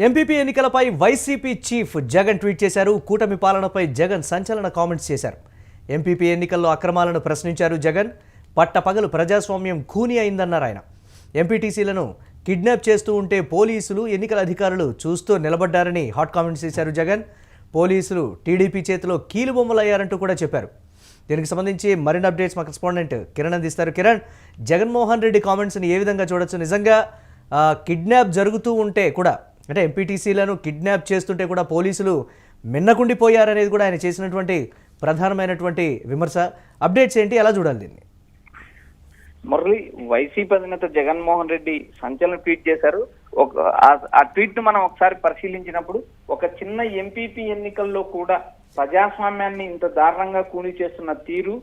MPP ఎన్నికలపై YCP chief Jagan tweet చేశారు. కూటమి పాలనపై జగన్ సంచలన కామెంట్స్ చేశారు. ఎంపీపీ ఎన్నికల్లో అక్రమాలను ప్రశ్నించారు జగన్. పట్టపగలు ప్రజాస్వామ్యం ఖూనీ అయిందన్నారు ఆయన. ఎంపీటీసీలను కిడ్నాప్ చేస్తూ ఉంటే పోలీసులు, ఎన్నికల అధికారులు చూస్తూ నిలబడ్డారని హాట్ కామెంట్స్ చేశారు జగన్. పోలీసులు టీడీపీ చేతిలో కీలుబొమ్మలయ్యారంటూ కూడా చెప్పారు. దీనికి సంబంధించి మరిన్ని అప్డేట్స్ మా కరెస్పాండెంట్ కిరణ్ అందిస్తారు. కిరణ్, జగన్మోహన్ రెడ్డి కామెంట్స్ని ఏ విధంగా చూడొచ్చు? నిజంగా కిడ్నాప్ జరుగుతూ ఉంటే కూడా, అంటే ఎంపీటీసీలను కిడ్నాప్ చేస్తుంటే కూడా పోలీసులు మిన్నకుండిపోయారనేది కూడా ఆయన చేసినటువంటి ప్రధానమైనటువంటి విమర్శ. అప్డేట్స్ ఏంటి, ఎలా చూడాలి దీన్ని? మురళి, వైసీపీ అధినేత జగన్మోహన్ రెడ్డి సంచలన ట్వీట్ చేశారు. ఆ ట్వీట్ ను మనం ఒకసారి పరిశీలించినప్పుడు, ఒక చిన్న ఎంపీపీ ఎన్నికల్లో కూడా ప్రజాస్వామ్యాన్ని ఇంత దారుణంగా కూని చేస్తున్న తీరు,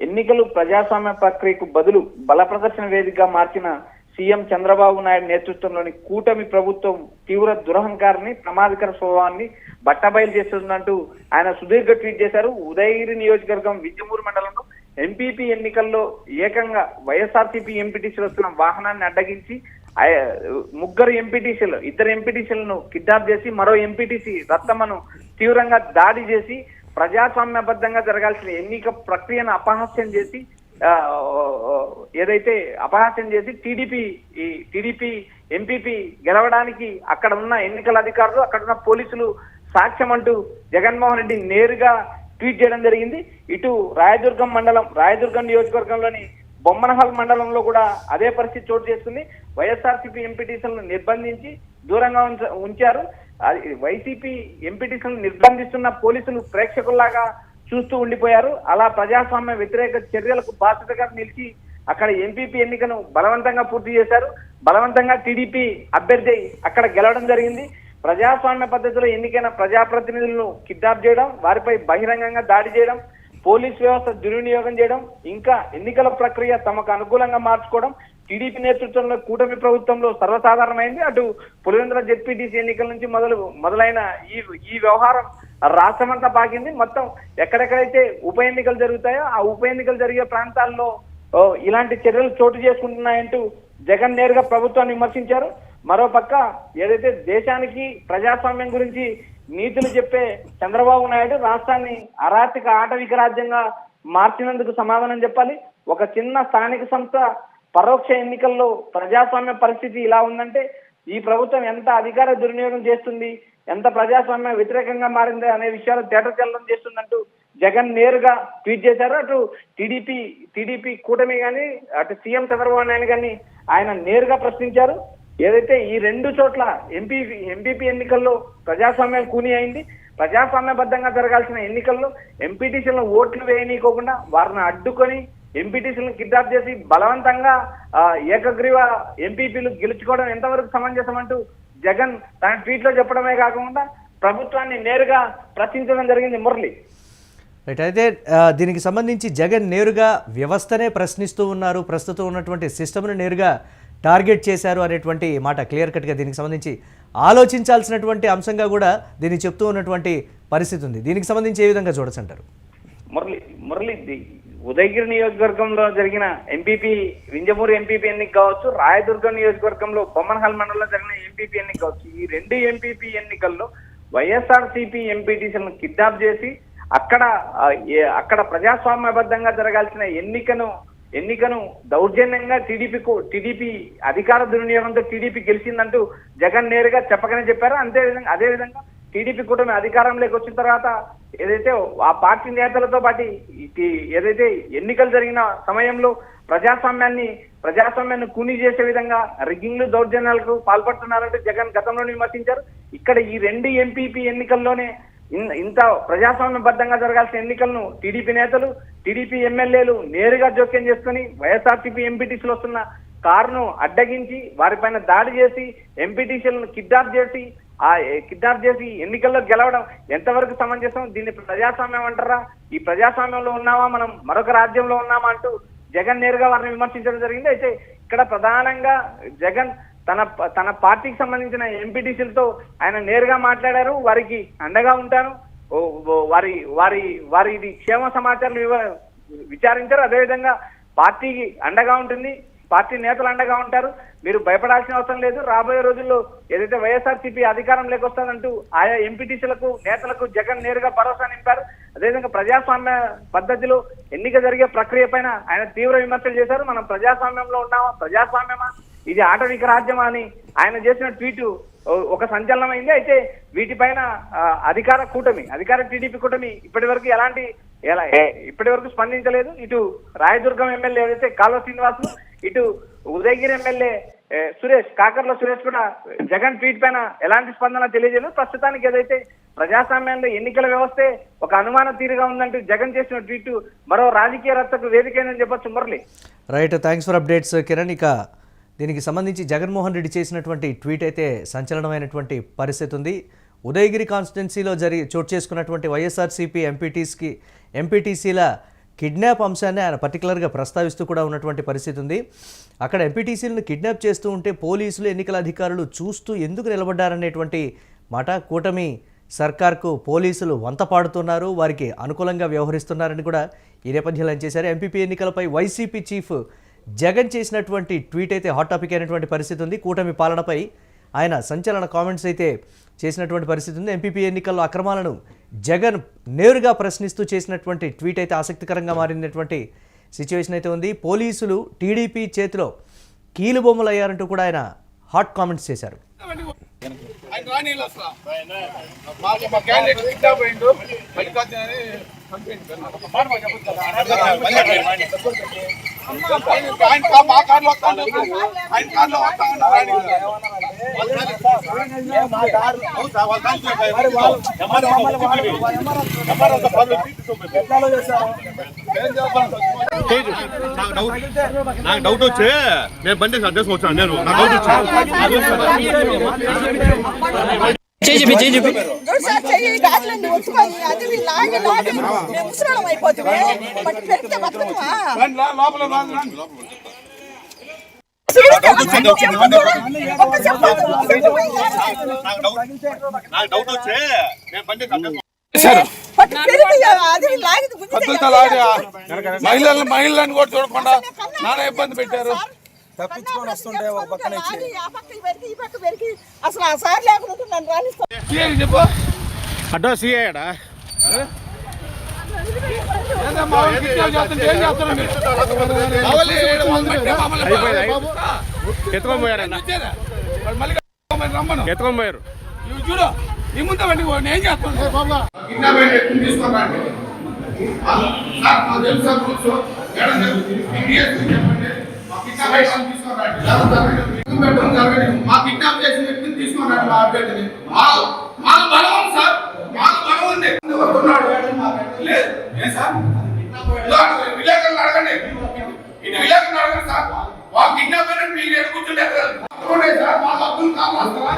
ఎన్నికలు ప్రజాస్వామ్య ప్రక్రియకు బదులు బల ప్రదర్శన వేదికగా మార్చిన సీఎం చంద్రబాబు నాయుడు నేతృత్వంలోని కూటమి ప్రభుత్వం తీవ్ర దురహంకారాన్ని, ప్రమాదకర స్వభావాన్ని బట్టబయలు చేస్తున్నట్టు ఆయన సుదీర్ఘ ట్వీట్ చేశారు. ఉదయగిరి నియోజకవర్గం వింజమూరు మండలంలో ఎంపీపీ ఎన్నికల్లో ఏకంగా వైఎస్ఆర్సీపీ ఎంపీటీసీలు వస్తున్న వాహనాన్ని అడ్డగించి ముగ్గురు ఎంపీటీసీలు, ఇద్దరు ఎంపీటీసీలను కిడ్నాప్ చేసి మరో ఎంపీటీసీ రత్తమ్మను తీవ్రంగా దాడి చేసి ప్రజాస్వామ్యబద్ధంగా జరగాల్సిన ఎన్నిక ప్రక్రియను అపహాస్యం చేసి టీడీపీ ఎంపీపీ గెలవడానికి అక్కడ ఉన్న ఎన్నికల అధికారులు, అక్కడ ఉన్న పోలీసులు సాక్ష్యం అంటూ జగన్మోహన్ రెడ్డి నేరుగా ట్వీట్ చేయడం జరిగింది. ఇటు రాయదుర్గం నియోజకవర్గంలోని బొమ్మనహల్ మండలంలో కూడా అదే పరిస్థితి చోటు చేసుకుంది. వైఎస్ఆర్సీపీ ఎంపీటీసీలను నిర్బంధించి దూరంగా ఉంచారు. వైసీపీ ఎంపీటీసీలను నిర్బంధిస్తున్న పోలీసులు ప్రేక్షకుల్లాగా చూస్తూ ఉండిపోయారు. అలా ప్రజాస్వామ్య వ్యతిరేక చర్యలకు బాధ్యతగా నిలిచి అక్కడ ఎంపీపీ ఎన్నికను బలవంతంగా పూర్తి చేశారు. బలవంతంగా టీడీపీ అభ్యర్థి అక్కడ గెలవడం జరిగింది. ప్రజాస్వామ్య పద్ధతిలో ఎన్నికైన ప్రజాప్రతినిధులను కిడ్నాప్ చేయడం, వారిపై బహిరంగంగా దాడి చేయడం, పోలీస్ వ్యవస్థ దుర్వినియోగం చేయడం, ఇంకా ఎన్నికల ప్రక్రియ తమకు అనుకూలంగా మార్చుకోవడం టీడీపీ నేతృత్వంలో కూటమి ప్రభుత్వంలో సర్వసాధారణమైంది. అటు పులివెందుల జెడ్పీటీసీ ఎన్నికల నుంచి మొదలైన ఈ వ్యవహారం రాష్ట్రమంతా పాకింది. మొత్తం ఎక్కడెక్కడైతే ఉప ఎన్నికలు జరుగుతాయో ఆ ఉప ఎన్నికలు జరిగే ప్రాంతాల్లో ఇలాంటి చర్యలు చోటు చేసుకుంటున్నాయంటూ జగన్ నేరుగా ప్రభుత్వాన్ని విమర్శించారు. మరోపక్క ఏదైతే దేశానికి ప్రజాస్వామ్యం గురించి నీతులు చెప్పే చంద్రబాబు నాయుడు రాష్ట్రాన్ని అరాచక ఆటవిక రాజ్యంగా మార్చినందుకు సమాధానం చెప్పాలి. ఒక చిన్న స్థానిక సంస్థ పరోక్ష ఎన్నికల్లో ప్రజాస్వామ్య పరిస్థితి ఇలా ఉందంటే ఈ ప్రభుత్వం ఎంత అధికార దుర్వినియోగం చేస్తుంది, ఎంత ప్రజాస్వామ్య వ్యతిరేకంగా మారింది అనే విషయాలు తేటతెల్లం చేస్తుందంటూ జగన్ నేరుగా ట్వీట్ చేశారు. అటు టీడీపీ కూటమి కానీ, అటు సీఎం చంద్రబాబు నాయుడు కానీ ఆయన నేరుగా ప్రశ్నించారు. ఏదైతే ఈ రెండు చోట్ల ఎంపీపీ ఎన్నికల్లో ప్రజాస్వామ్యం కూని అయింది, ప్రజాస్వామ్యబద్ధంగా జరగాల్సిన ఎన్నికల్లో ఎంపీటీసీలను ఓట్లు వేయనీయకోకుండా వారిని అడ్డుకొని ఎంపీటీసీలను కిడ్నాప్ చేసి బలవంతంగా ఏకగ్రీవ ఎంపీపీలు గెలుచుకోవడం ఎంతవరకు సమంజసం అంటూ జగన్ తన ట్వీట్ లో చెప్పడమే కాకుండా ప్రభుత్వాన్ని నేరుగా ప్రశ్నించడం జరిగింది. మురళి, రైట్. అయితే దీనికి సంబంధించి జగన్ నేరుగా వ్యవస్థనే ప్రశ్నిస్తూ ఉన్నారు, ప్రస్తుతం ఉన్నటువంటి సిస్టమ్ను నేరుగా టార్గెట్ చేశారు అనేటువంటి మాట క్లియర్ కట్గా దీనికి సంబంధించి ఆలోచించాల్సినటువంటి అంశంగా కూడా దీన్ని చెప్తూ ఉన్నటువంటి పరిస్థితి ఉంది. దీనికి సంబంధించి ఏ విధంగా చూడొచ్చు అంటారు? మురళి, ఉదయగిరి నియోజకవర్గంలో జరిగిన ఎంపీపీ వింజమూరు ఎంపీపీ ఎన్నిక కావచ్చు, రాయదుర్గం నియోజకవర్గంలో బొమ్మనహల్ మండలంలో జరిగిన ఎంపీపీ ఎన్నిక కావచ్చు, ఈ రెండు ఎంపీపీ ఎన్నికల్లో వైఎస్ఆర్సీపీ ఎంపీటీసీలను కిడ్నాప్ చేసి అక్కడ ప్రజాస్వామ్యబద్ధంగా జరగాల్సిన ఎన్నికను దౌర్జన్యంగా టీడీపీ అధికార దుర్వినియోగంతో టీడీపీ గెలిచిందంటూ జగన్ నేరుగా చెప్పకనే చెప్పారు. అదేవిధంగా టీడీపీ కూటమి అధికారంలోకి వచ్చిన తర్వాత ఏదైతే ఆ పార్టీ నేతలతో పాటు ఏదైతే ఎన్నికలు జరిగిన సమయంలో ప్రజాస్వామ్యాన్ని కూనీ చేసే విధంగా రిగ్గింగ్లు, దౌర్జన్యాలకు పాల్పడుతున్నారంటూ జగన్ గతంలోనే విమర్శించారు. ఇక్కడ ఈ రెండు ఎంపీపీ ఎన్నికల్లోనే ఇంత ప్రజాస్వామ్యబద్ధంగా జరగాల్సిన ఎన్నికలను టీడీపీ నేతలు, టీడీపీ ఎమ్మెల్యేలు నేరుగా జోక్యం చేసుకుని వైఎస్ఆర్సీపీ ఎంపీటీసీలు వస్తున్న కారును అడ్డగించి వారిపైన దాడి చేసి ఎంపీటీసీలను కిడ్నాప్ చేసి ఎన్నికల్లో గెలవడం ఎంతవరకు సమంజసం? దీన్ని ప్రజాస్వామ్యం అంటారా? ఈ ప్రజాస్వామ్యంలో ఉన్నామా, మనం మరొక రాజ్యంలో ఉన్నామా అంటూ జగన్ నేరుగా వారిని విమర్శించడం జరిగింది. అయితే ఇక్కడ ప్రధానంగా జగన్ తన పార్టీకి సంబంధించిన ఎంపీటీసీలతో ఆయన నేరుగా మాట్లాడారు. వారికి అండగా ఉంటాను, వారి క్షేమ సమాచారం విచారించారు. అదేవిధంగా పార్టీకి అండగా ఉంటుంది, పార్టీ నేతలు అండగా ఉంటారు. మీరు భయపడాల్సిన అవసరం లేదు. రాబోయే రోజుల్లో ఏదైతే వైఎస్ఆర్సీపీ అధికారంలోకి వస్తుందంటూ ఆయా ఎంపీటీసీలకు నేతలకు జగన్ నేరుగా భరోసా నింపారు. అదేవిధంగా ప్రజాస్వామ్య పద్ధతిలో ఎన్నిక జరిగే ప్రక్రియ పైన ఆయన తీవ్ర విమర్శలు చేశారు. మనం ప్రజాస్వామ్యంలో ఉన్నామా, ప్రజాస్వామ్యమా, ఇది ఆటవిక రాజ్యమా అని ఆయన చేసిన ట్వీట్ ఒక సంచలనమైంది. అయితే వీటిపైన అధికార టీడీపీ కూటమి ఇప్పటి వరకు స్పందించలేదు. ఇటు రాయదుర్గం ఎమ్మెల్యే ఏదైతే కాల్వ శ్రీనివాస్, ఇటు ఉదయగిరి ఎమ్మెల్యే కాకర్ల సురేష్ కూడా జగన్ ట్వీట్ పైన ఎలాంటి స్పందన తెలియజేయలేదు. ప్రస్తుతానికి ఏదైతే ప్రజాస్వామ్యంలో ఎన్నికల వ్యవస్థే ఒక అనుమాన తీరుగా ఉందంటూ జగన్ చేసిన ట్వీట్ మరో రాజకీయ రచ్చకు వేదికైందని చెప్పొచ్చు. Murali, right, thanks for updates Kiran. ఇక దీనికి సంబంధించి జగన్మోహన్ రెడ్డి చేసినటువంటి ట్వీట్ అయితే సంచలనమైనటువంటి పరిస్థితి ఉంది. ఉదయగిరి కాన్స్టిట్యున్సీలో చోటు చేసుకున్నటువంటి వైఎస్ఆర్సీపీ ఎంపీటీసీల కిడ్నాప్ అంశాన్ని ఆయన పర్టికులర్గా ప్రస్తావిస్తూ కూడా ఉన్నటువంటి పరిస్థితి ఉంది. అక్కడ ఎంపీటీసీలను కిడ్నాప్ చేస్తూ ఉంటే పోలీసులు, ఎన్నికల అధికారులు చూస్తూ ఎందుకు నిలబడ్డారనేటువంటి మాట, కూటమి సర్కార్కు పోలీసులు వంత పాడుతున్నారు, వారికి అనుకూలంగా వ్యవహరిస్తున్నారని కూడా ఈ నేపథ్యంలో చేశారు. ఎంపీపీ ఎన్నికలపై వైసీపీ చీఫ్ జగన్ చేసినటువంటి ట్వీట్ అయితే హాట్ టాపిక్ అయినటువంటి పరిస్థితి ఉంది. కూటమి పాలనపై ఆయన సంచలన కామెంట్స్ అయితే చేసినటువంటి పరిస్థితి ఉంది. ఎంపీపీ ఎన్నికల్లో అక్రమాలను జగన్ నేరుగా ప్రశ్నిస్తూ చేసినటువంటి ట్వీట్ అయితే ఆసక్తికరంగా మారినటువంటి సిచ్యువేషన్ అయితే ఉంది. పోలీసులు టీడీపీ చేతిలో కీలుబొమ్మలు అయ్యారంటూ కూడా ఆయన హాట్ కామెంట్స్ చేశారు. నాకు డౌట్ వచ్చి నేను బండి అడ్రస్ వచ్చాను. నేను డౌట్ వచ్చి నేను బండి మహిళలను కూడా చూడకుండా నానా ఇబ్బంది పెట్టారు. తప్పించుకొని వస్తుంటే ఒక పక్కన అసలు ఆ సార్ లేకుండా అడ్రస్ ఇయ్యాడా ఎత్తుకొని పోయారు. చూడు నీ ముందు ఏం చేస్తాను మా కిడ్నాప్ చేసిన వ్యక్తిని తీసుకున్నాడు. మా అభ్యర్థిని మాకు బలం సార్, మాకు బలం ఉంది. విలేకరులు అడగండి, ఇటు విలేకరులు అడగండి సార్. వాళ్ళు కిడ్నాప్ అయినట్టు మీరు ఎక్కడ కూర్చుంటే సార్. మా హక్కులు కావాలస్తారా?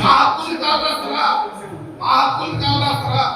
మా హక్కులు కావాలస్తారా?